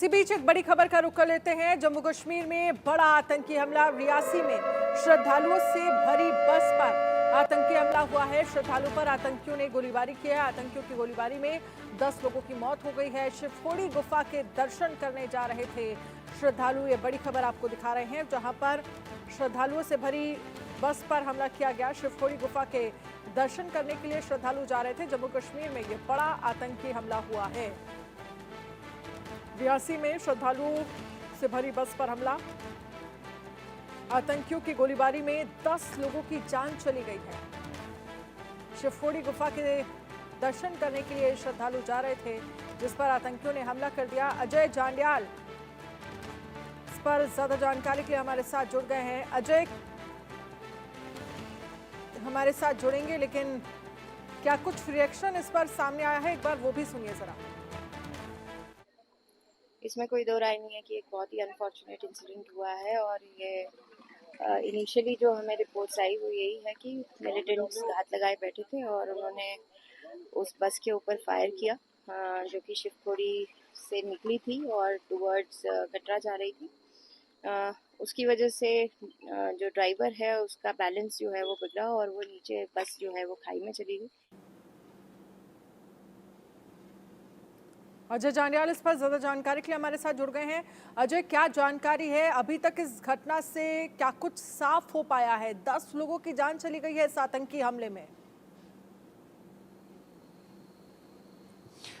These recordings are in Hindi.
इसी बीच एक बड़ी खबर का रुख कर लेते हैं। जम्मू कश्मीर में बड़ा आतंकी हमला। रियासी में श्रद्धालुओं से भरी बस पर आतंकी हमला हुआ है। श्रद्धालुओं पर आतंकियों ने गोलीबारी की है। आतंकियों की गोलीबारी में 10 लोगों की मौत हो गई है। शिवखोड़ी गुफा के दर्शन करने जा रहे थे श्रद्धालु। ये बड़ी खबर आपको दिखा रहे हैं, जहां पर श्रद्धालुओं से भरी बस पर हमला किया गया। शिवखोड़ी गुफा के दर्शन करने के लिए श्रद्धालु जा रहे थे। जम्मू कश्मीर में ये बड़ा आतंकी हमला हुआ है। रियासी में श्रद्धालुओं से भरी बस पर हमला। आतंकियों की गोलीबारी में 10 लोगों की जान चली गई है। शिवखोड़ी गुफा के दर्शन करने के लिए श्रद्धालु जा रहे थे, जिस पर आतंकियों ने हमला कर दिया। अजय जांड्याल इस पर ज्यादा जानकारी के लिए हमारे साथ जुड़ गए हैं। अजय, हमारे साथ जुड़ेंगे, लेकिन क्या कुछ रिएक्शन इस पर सामने आया है? एक बार वो भी सुनिए जरा। इसमें कोई दो राय नहीं है कि एक बहुत ही अनफॉर्चुनेट इंसिडेंट हुआ है। और ये इनिशियली जो हमें रिपोर्ट्स आई वो यही है कि मिलिटेंट्स घात लगाए बैठे थे और उन्होंने उस बस के ऊपर फायर किया, जो कि शिवखोड़ी से निकली थी और टुवर्ड्स कटरा जा रही थी। उसकी वजह से जो ड्राइवर है उसका बैलेंस जो है वो बिगड़ा और वो नीचे बस जो है वो खाई में चली गई। अजय जांड्याल इस पर ज्यादा जानकारी के लिए हमारे साथ जुड़ गए हैं। अजय, क्या जानकारी है अभी तक इस घटना से? क्या कुछ साफ हो पाया है? 10 लोगों की जान चली गई है इस आतंकी हमले में।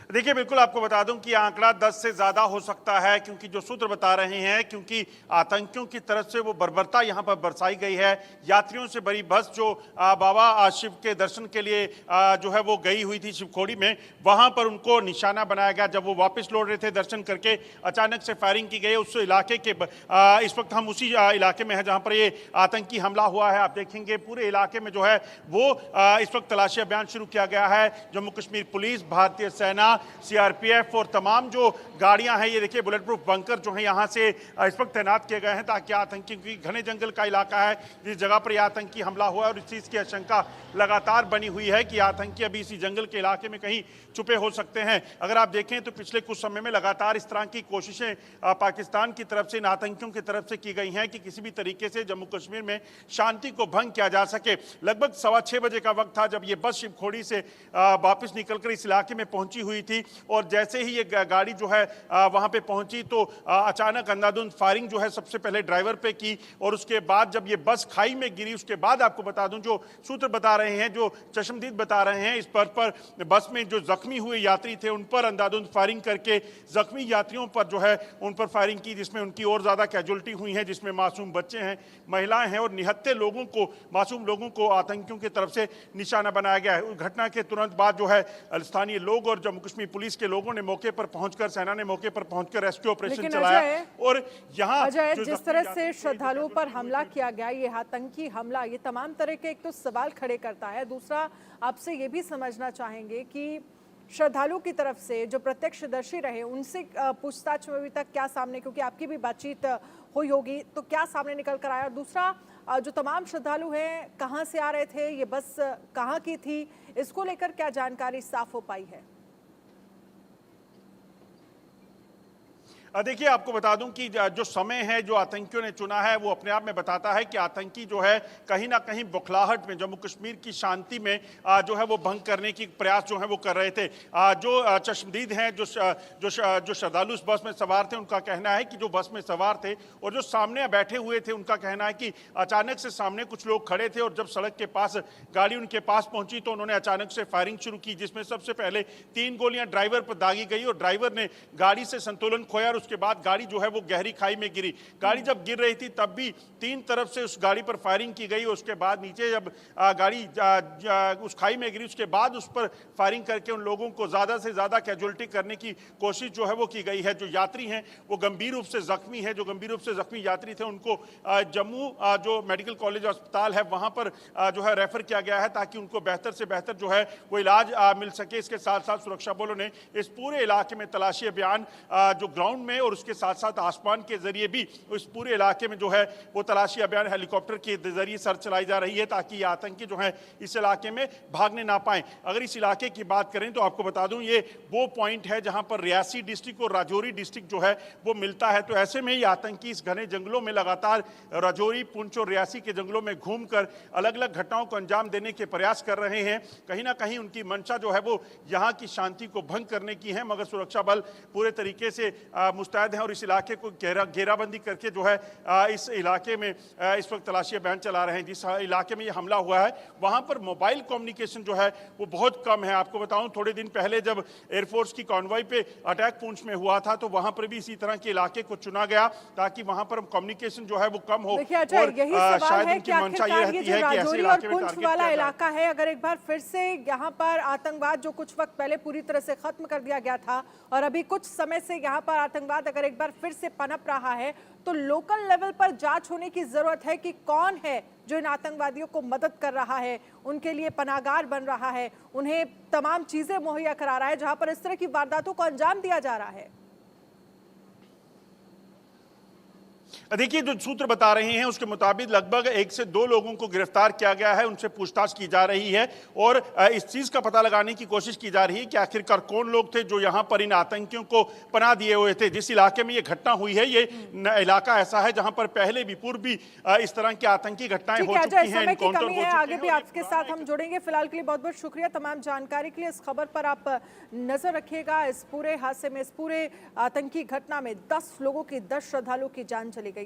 देखिए, बिल्कुल आपको बता दूं कि आंकड़ा 10 से ज्यादा हो सकता है, क्योंकि जो सूत्र बता रहे हैं, क्योंकि आतंकियों की तरफ से वो बर्बरता यहां पर बरसाई गई है। यात्रियों से भरी बस जो बाबा शिव के दर्शन के लिए जो है वो गई हुई थी शिवखोड़ी में, वहां पर उनको निशाना बनाया गया। जब वो वापस लौट रहे थे दर्शन करके, अचानक से फायरिंग की गई उस इलाके के। इस वक्त हम उसी इलाके में है जहां पर ये आतंकी हमला हुआ है। आप देखेंगे पूरे इलाके में जो है वो इस वक्त तलाशी अभियान शुरू किया गया है। जम्मू कश्मीर पुलिस, भारतीय सेना, सीआरपीएफ और तमाम जो गाड़ियां हैं, ये देखिए बुलेट प्रूफ बंकर जो है यहां से इस वक्त तैनात किए गए हैं, ताकि आतंकी, क्योंकि घने जंगल का इलाका है जिस जगह पर यह आतंकी हमला हुआ है और इस चीज की आशंका लगातार बनी हुई है कि आतंकी अभी इसी जंगल के इलाके में कहीं छुपे हो सकते हैं। अगर आप देखें तो पिछले कुछ समय में लगातार इस तरह की कोशिशें पाकिस्तान की तरफ से, इन आतंकियों की तरफ से की गई हैं कि किसी भी तरीके से जम्मू कश्मीर में शांति को भंग किया जा सके। लगभग 6:15 बजे का वक्त था जब ये बस शिवखोड़ी से वापस निकलकर इस इलाके में पहुंची हुई थी, और जैसे ही ये गाड़ी जो है वहां पे पहुंची तो अचानक अंधाधुंध फायरिंग जो है सबसे पहले ड्राइवर पे की, और उसके बाद जब ये बस खाई में गिरी, उसके बाद आपको बता दूं, जो सूत्र बता रहे हैं, जो चश्मदीद बता रहे हैं, इस पर बस में जो जख्मी हुए यात्री थे उन पर अंधाधुंध फायरिंग करके जख्मी यात्रियों पर जो है उन पर फायरिंग की, जिसमें उनकी और ज्यादा कैजुअलिटी हुई है, जिसमें मासूम बच्चे हैं, महिलाएं हैं और निहत्थे लोगों को, मासूम लोगों को आतंकियों की तरफ से निशाना बनाया गया है। उस घटना के तुरंत बाद जो है स्थानीय लोग और जम्मू कश्मीर पुलिस के लोगों ने मौके पर पहुंचकर, सेना ने मौके पर पहुंचकर रेस्क्यू ऑपरेशन चलाया। और यहाँ अजय, जिस तरह से श्रद्धालुओं पर हमला किया गया, ये आतंकी हमला, ये तमाम तरह के एक तो सवाल खड़े करता है, दूसरा आपसे ये भी समझना चाहेंगे कि श्रद्धालुओं की तरफ से जो प्रत्यक्षदर्शी रहे उनसे पूछताछ में अभी तक क्या सामने, क्योंकि आपकी भी बातचीत हुई होगी, तो क्या सामने निकल कर आया? और दूसरा, जो तमाम श्रद्धालु हैं कहाँ से आ रहे थे, ये बस कहाँ की थी, इसको लेकर क्या जानकारी साफ हो पाई है? देखिए, आपको बता दूं कि जो समय है जो आतंकियों ने चुना है वो अपने आप में बताता है कि आतंकी जो है कहीं ना कहीं बौखलाहट में, जम्मू कश्मीर की शांति में जो है वो भंग करने की प्रयास जो है वो कर रहे थे। जो चश्मदीद हैं, जो श्रद्धालु उस बस में सवार थे, उनका कहना है कि जो बस में सवार थे और जो सामने बैठे हुए थे, उनका कहना है कि अचानक से सामने कुछ लोग खड़े थे और जब सड़क के पास गाड़ी उनके पास पहुंची तो उन्होंने अचानक से फायरिंग शुरू की, जिसमें सबसे पहले 3 गोलियां ड्राइवर पर दागी गई और ड्राइवर ने गाड़ी से संतुलन खोया। उसके बाद गाड़ी जो है वो गहरी खाई में गिरी। गाड़ी जब गिर रही थी तब भी 3 तरफ से उस गाड़ी पर फायरिंग की गई। उसके बाद नीचे जब गाड़ी उस खाई में गिरी, उसके बाद उस पर फायरिंग करके उन लोगों को ज्यादा से ज्यादा कैजुअलिटी करने की कोशिश जो है वो की गई है। जो यात्री हैं वो गंभीर रूप से जख्मी है। जो गंभीर रूप से जख्मी यात्री थे उनको जम्मू जो मेडिकल कॉलेज अस्पताल है वहां पर जो है रेफर किया गया है, ताकि उनको बेहतर से बेहतर जो है वो इलाज मिल सके। इसके साथ साथ सुरक्षा बलों ने इस पूरे इलाके में तलाशी अभियान जो ग्राउंड में और उसके साथ साथ आसमान के जरिए भी इस पूरे इलाके में जो है वो तलाशी अभियान हेलीकॉप्टर के जरिए सर्च चलाई जा रही है, ताकि ये आतंकी जो है इस इलाके में भागने ना पाए। अगर इस इलाके की बात करें तो आपको बता दूं, ये वो पॉइंट है जहां पर रियासी डिस्ट्रिक्ट और राजौरी डिस्ट्रिक्ट जो है वो मिलता है। तो ऐसे में ये आतंकी इस घने जंगलों में लगातार राजौरी, पुंछ और रियासी के जंगलों में घूमकर अलग अलग घटनाओं को अंजाम देने के प्रयास कर रहे हैं। कहीं ना कहीं उनकी मंशा जो है वो यहाँ की शांति को भंग करने की है, मगर सुरक्षा बल पूरे तरीके से मुस्तैद है और इस इलाके को घेराबंदी करके जो है इस इलाके में इस वक्त तलाशी अभियान चला रहे हैं। जिस इलाके में ये हमला हुआ है वहां पर मोबाइल कम्युनिकेशन जो है वो बहुत कम है। आपको बताऊं, थोड़े दिन पहले जब एयरफोर्स की कॉन्वॉय पे अटैक पुंछ में हुआ था तो वहां पर भी इसी तरह के इलाके को चुना गया ताकि वहां पर कम्युनिकेशन जो है वो कम हो। देखिए अच्छा, यही सवाल है कि आखिरकार ये जो राजौरी और पुंछ वाला इलाका है, अगर एक बार फिर से यहाँ पर आतंकवाद जो कुछ वक्त पहले पूरी तरह से खत्म कर दिया गया था और अभी कुछ समय से यहाँ पर आतंकवाद अगर एक बार फिर से पनप रहा है, तो लोकल लेवल पर जांच होने की जरूरत है कि कौन है जो इन आतंकवादियों को मदद कर रहा है, उनके लिए पनाहगार बन रहा है, उन्हें तमाम चीजें मुहैया करा रहा है जहां पर इस तरह की वारदातों को अंजाम दिया जा रहा है। देखिए, जो सूत्र बता रहे हैं उसके मुताबिक लगभग 1 से 2 लोगों को गिरफ्तार किया गया है, उनसे पूछताछ की जा रही है और इस चीज का पता लगाने की कोशिश की जा रही है कि आखिरकार कौन लोग थे जो यहां पर इन आतंकियों को पनाह दिए हुए थे। जिस इलाके में ये घटना हुई है, ये इलाका ऐसा है जहां पर पहले भी पूर्व भी इस तरह की आतंकी घटनाएं हो चुकी हैं। समय की कमी है, आगे भी आपके साथ हम जुड़ेंगे। फिलहाल के लिए बहुत बहुत शुक्रिया तमाम जानकारी के लिए। इस खबर पर आप नजर रखिएगा। इस पूरे हादसे में, इस पूरे आतंकी घटना में 10 लोगों की 10 श्रद्धालुओं की जान चली गई।